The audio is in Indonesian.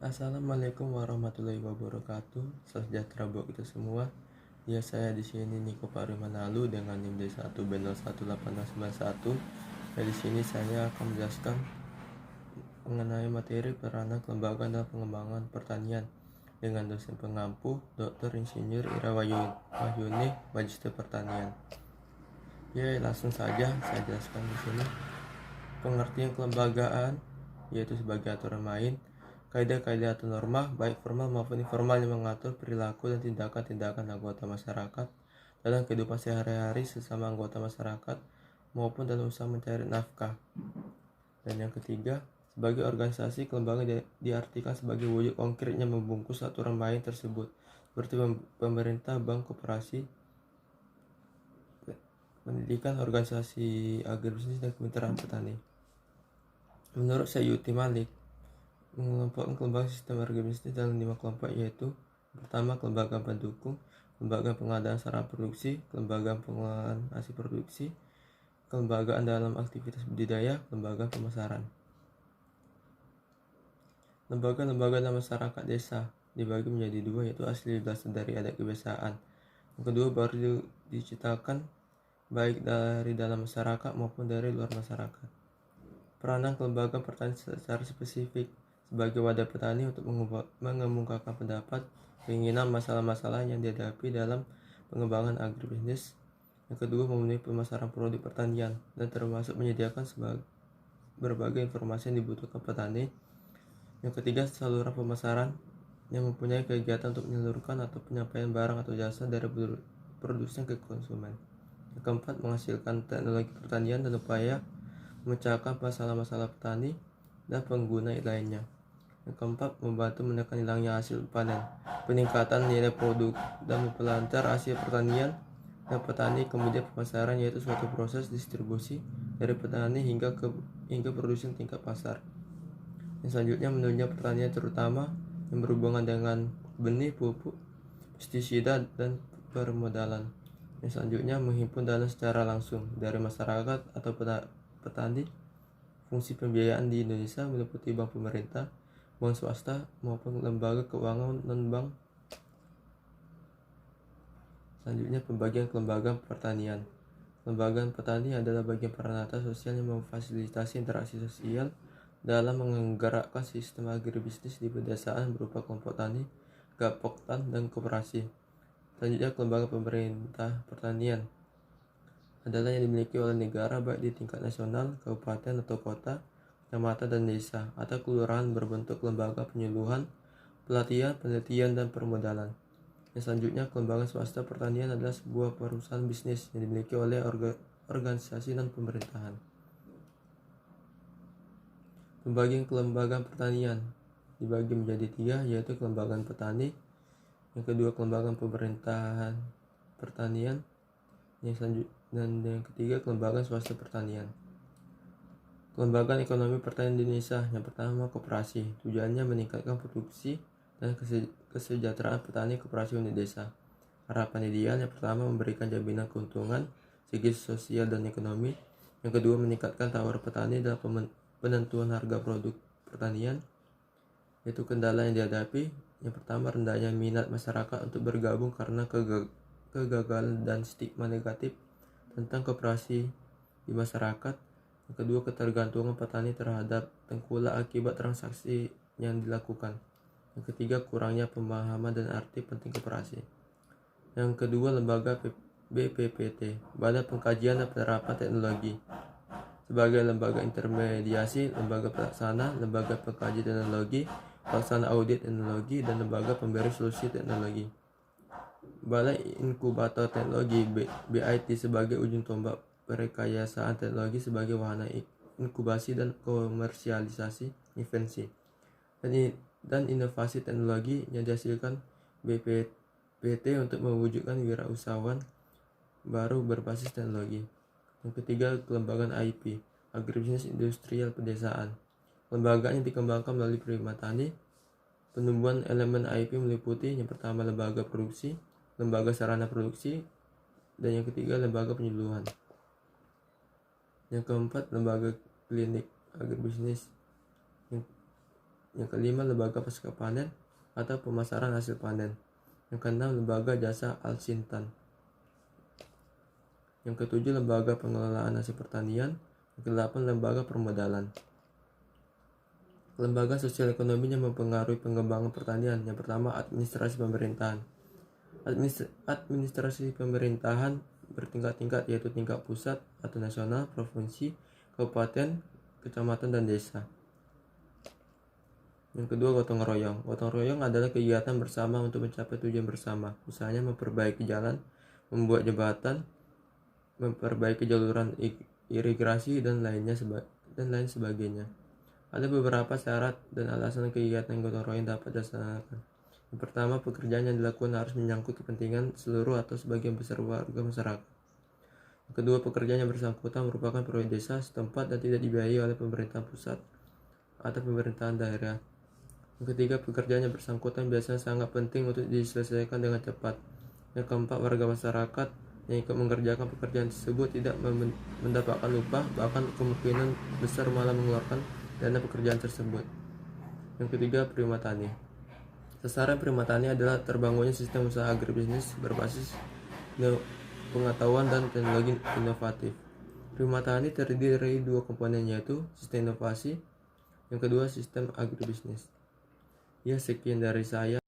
Assalamualaikum warahmatullahi wabarakatuh. Sejahtera buat kita semua. Ya, saya di sini Niko Parimanalu dengan NIM D1B018691. Di sini saya akan menjelaskan mengenai materi peranan kelembagaan dalam pengembangan pertanian dengan dosen pengampu Dr. Insinyur Ira Wahyuni, Magister Pertanian. Ya, langsung saja saya jelaskan di sini. Pengertian kelembagaan yaitu sebagai aturan main, kaidah-kaidah atau norma baik formal maupun informal yang mengatur perilaku dan tindakan-tindakan anggota masyarakat dalam kehidupan sehari-hari sesama anggota masyarakat maupun dalam usaha mencari nafkah. Dan yang ketiga, sebagai organisasi kelembagaan diartikan sebagai wujud konkretnya membungkus aturan main tersebut seperti pemerintah, bank, koperasi, pendidikan, organisasi agribisnis, dan kemitraan petani. Menurut Sayuti Malik, mengelompokkan kelembagaan sistem agribisnis dalam 5 kelompok, yaitu pertama, kelembagaan pendukung, kelembagaan pengadaan sarana produksi, kelembagaan pengelolaan hasil produksi, kelembagaan dalam aktivitas budidaya, kelembagaan pemasaran. Lembaga-lembaga dalam masyarakat desa dibagi menjadi dua, yaitu asli berasal dari adat kebiasaan. Yang kedua baru diciptakan baik dari dalam masyarakat maupun dari luar masyarakat. Peranan kelembagaan pertanian secara spesifik sebagai wadah petani untuk mengemukakan pendapat, keinginan, masalah-masalah yang dihadapi dalam pengembangan agribisnis. Yang kedua, memenuhi pemasaran produk pertanian dan termasuk menyediakan berbagai informasi yang dibutuhkan petani. Yang ketiga, saluran pemasaran yang mempunyai kegiatan untuk menyalurkan atau penyampaian barang atau jasa dari produsen ke konsumen. Yang keempat, menghasilkan teknologi pertanian dan upaya memecahkan masalah-masalah petani dan pengguna lainnya. Yang keempat, membantu menekan hilangnya hasil panen, peningkatan nilai produk, dan memperlancar hasil pertanian dan petani. Kemudian pemasaran, yaitu suatu proses distribusi dari petani hingga produsen tingkat pasar. Yang selanjutnya, menunjang pertanian terutama yang berhubungan dengan benih, pupuk, pestisida, dan permodalan. Yang selanjutnya, menghimpun dana secara langsung dari masyarakat atau petani. Fungsi pembiayaan di Indonesia meliputi bank pemerintah, bank swasta, maupun lembaga keuangan non-bank. Selanjutnya, pembagian kelembagaan pertanian. Kelembagaan petani adalah bagian peran atas sosial yang memfasilitasi interaksi sosial dalam menggerakkan sistem agribisnis di pedesaan berupa kelompok tani, gapoktan, dan koperasi. Selanjutnya, kelembagaan pemerintah pertanian adalah yang dimiliki oleh negara baik di tingkat nasional, kabupaten atau kota, kecamatan dan desa, atau kelurahan berbentuk lembaga penyuluhan, pelatihan, penelitian, dan permodalan. Yang selanjutnya, kelembagaan swasta pertanian adalah sebuah perusahaan bisnis yang dimiliki oleh organisasi dan pemerintahan. Pembagian kelembagaan pertanian dibagi menjadi 3, yaitu kelembagaan petani, yang kedua kelembagaan pemerintahan pertanian, dan yang ketiga kelembagaan swasta pertanian. Kelembagaan ekonomi pertanian di Indonesia. Yang pertama, koperasi. Tujuannya meningkatkan produksi dan kesejahteraan petani koperasi unit desa. Harapan ideal yang pertama, memberikan jaminan keuntungan segi sosial dan ekonomi. Yang kedua, meningkatkan tawar petani dalam penentuan harga produk pertanian. Yaitu kendala yang dihadapi. Yang pertama, rendahnya minat masyarakat untuk bergabung karena kegagalan dan stigma negatif tentang koperasi di masyarakat. Yang kedua, ketergantungan petani terhadap tengkulak akibat transaksi yang dilakukan. Yang ketiga, kurangnya pemahaman dan arti penting koperasi. Yang kedua, lembaga BPPT, Badan Pengkajian dan Penerapan Teknologi, sebagai lembaga intermediasi, lembaga pelaksana, lembaga pengkaji teknologi, pelaksana audit teknologi, dan lembaga pemberi solusi teknologi. Balai Inkubator Teknologi BIT sebagai ujung tombak perekayasaan teknologi sebagai wahana inkubasi dan komersialisasi invensi dan inovasi teknologi yang dihasilkan BPPT untuk mewujudkan wirausahawan baru berbasis teknologi. Yang ketiga, kelembagaan IP, Agribisnis Industrial Pedesaan. Kelembagaan yang dikembangkan melalui Prima Tani. Penumbuhan elemen IP meliputi yang pertama, lembaga produksi, lembaga sarana produksi, dan yang ketiga, lembaga penyuluhan. Yang keempat, lembaga klinik agribisnis. Yang kelima, lembaga pasca panen atau pemasaran hasil panen. Yang keenam, lembaga jasa Al-Sintan. Yang ketujuh, lembaga pengelolaan hasil pertanian. Yang kedelapan, lembaga permodalan. Lembaga sosial ekonomi yang mempengaruhi pengembangan pertanian. Yang pertama, administrasi pemerintahan. Administrasi pemerintahan bertingkat-tingkat, yaitu tingkat pusat atau nasional, provinsi, kabupaten, kecamatan, dan desa. Yang kedua, gotong royong. Gotong royong adalah kegiatan bersama untuk mencapai tujuan bersama, misalnya memperbaiki jalan, membuat jembatan, memperbaiki jaluran irigasi, dan lain sebagainya. Ada beberapa syarat dan alasan kegiatan gotong royong dapat dilaksanakan. Yang pertama, pekerjaan yang dilakukan harus menyangkut kepentingan seluruh atau sebagian besar warga masyarakat. Yang kedua, pekerjaan yang bersangkutan merupakan proyek desa setempat dan tidak dibiayai oleh pemerintah pusat atau pemerintahan daerah. Yang ketiga, pekerjaan yang bersangkutan biasanya sangat penting untuk diselesaikan dengan cepat. Yang keempat, warga masyarakat yang ikut mengerjakan pekerjaan tersebut tidak mendapatkan upah, bahkan kemungkinan besar malah mengeluarkan dana pekerjaan tersebut. Yang ketiga, prima tani. Sasaran prima tani adalah terbangunnya sistem usaha agribisnis berbasis pengetahuan dan teknologi inovatif. Prima tani terdiri dari dua komponen, yaitu sistem inovasi, yang kedua sistem agribisnis. Ya, sekian dari saya.